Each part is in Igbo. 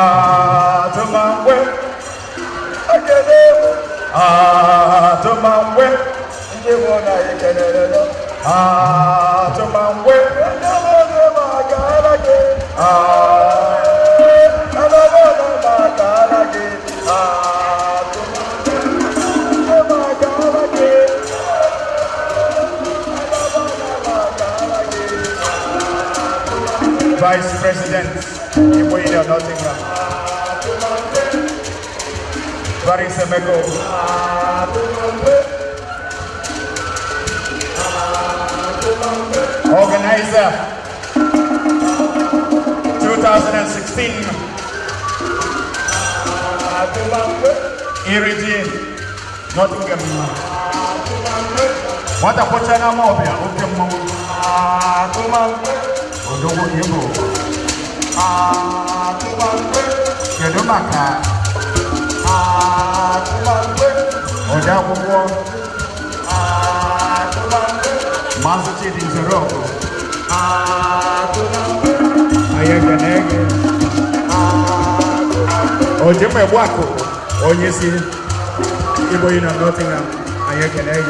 Atumangwe, Atumangwe, Ndibona yekelelo, Atumangwe, Ndibona magalage, Ndibona magalage, Vice President, Iboida Nottingham, Barisemeko, Organizer, 2016, Iriji, Nottingham. What a pochana mobile, Odogo Yebo, Yedumaka, Odago, Massachusetts in the road. Ayaganeg, Ojime Wako, Onyesi, Iboina Nottingham, Ayaganeg,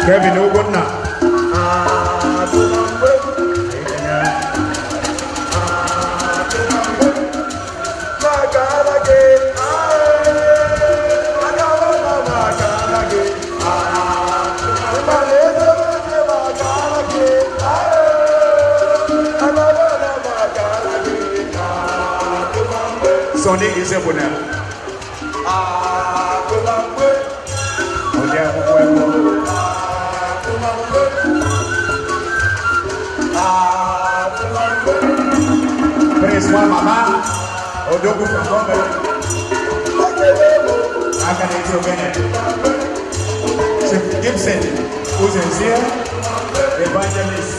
Kevin Ogona. Sonny is a winner. Praise one mama. Odogu from Gombe. I can eat your Bennett. Chief Gibson, who's in here? Evangelist.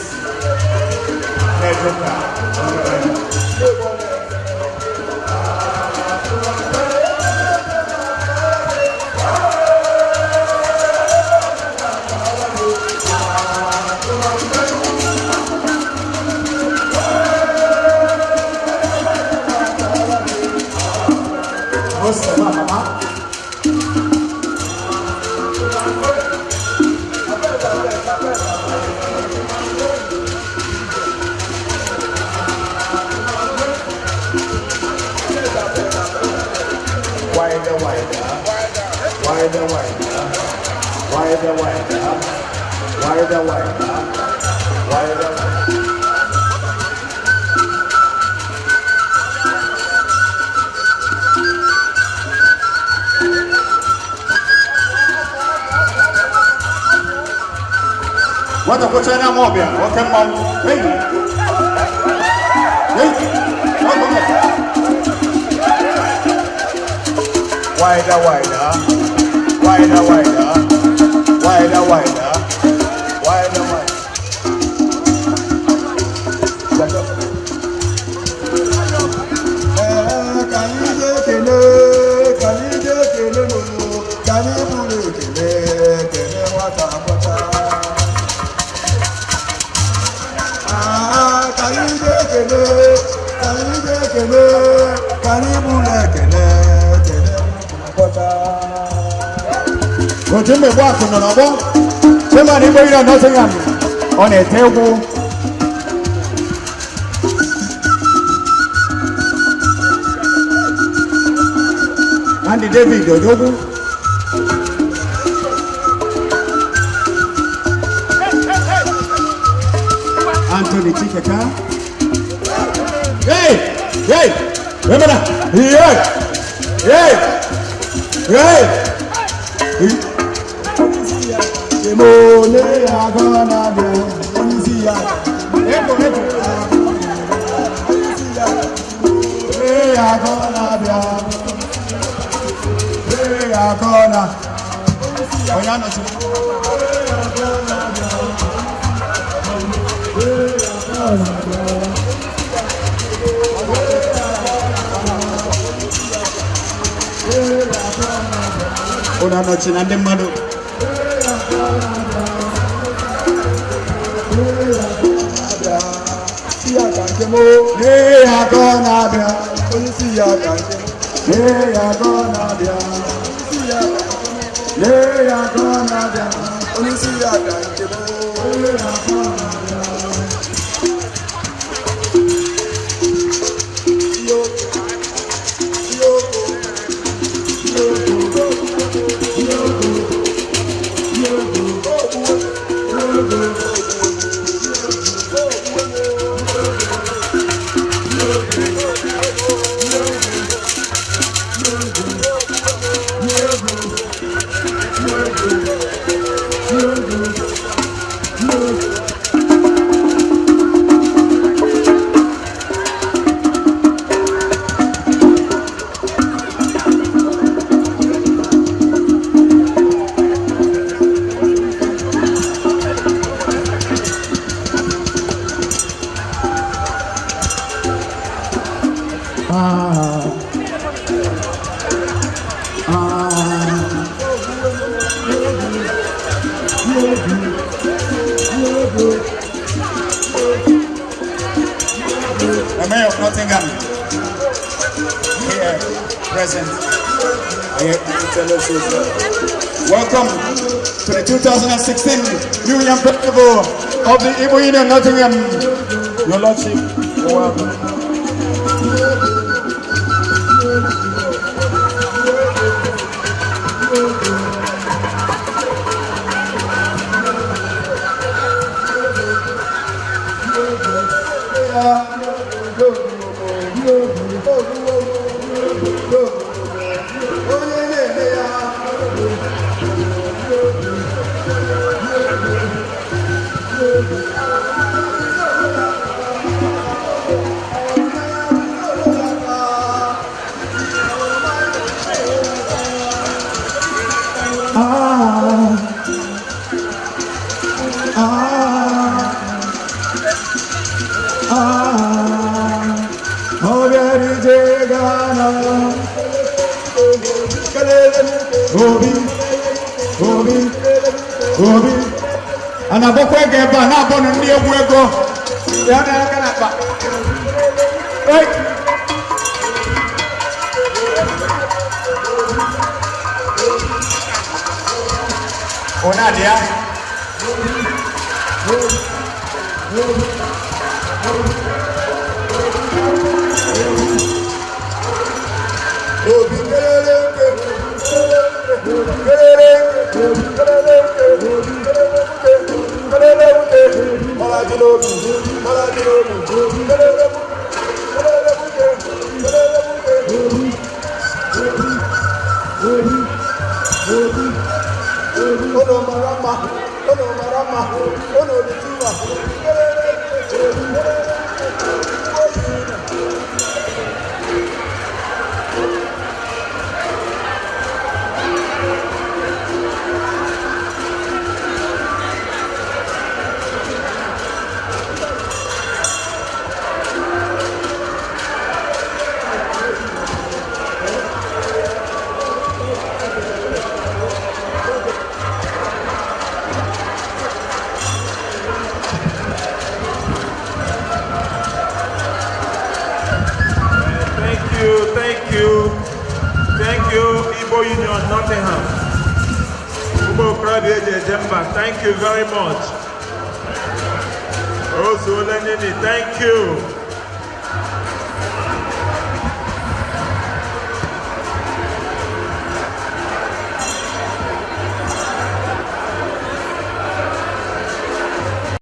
What a China mobile, what can mom? Hey, wider, wider, wider, wider, wider, wider, wider, wider. Ojime wako na nabo. Sema ni Iboida Nottingham on a table. Andy David Odogu. Anthony Chiketa. Hey! Hey! Remember that? Hey! Hey! Hey! Mole agona de onisia eko agona de agona oyana ti ona no chinande mado The Mayor of Nottingham here present. Welcome to the 2016 Union Festival of the Igbo Union Nottingham. Your Lordship, you're welcome. Obi anabokwe geba na abonu ndi egwu ego ya na aka na pa ona dia Thank you, Igbo Union Nottingham. Thank you very much. Also, Lenini, thank you.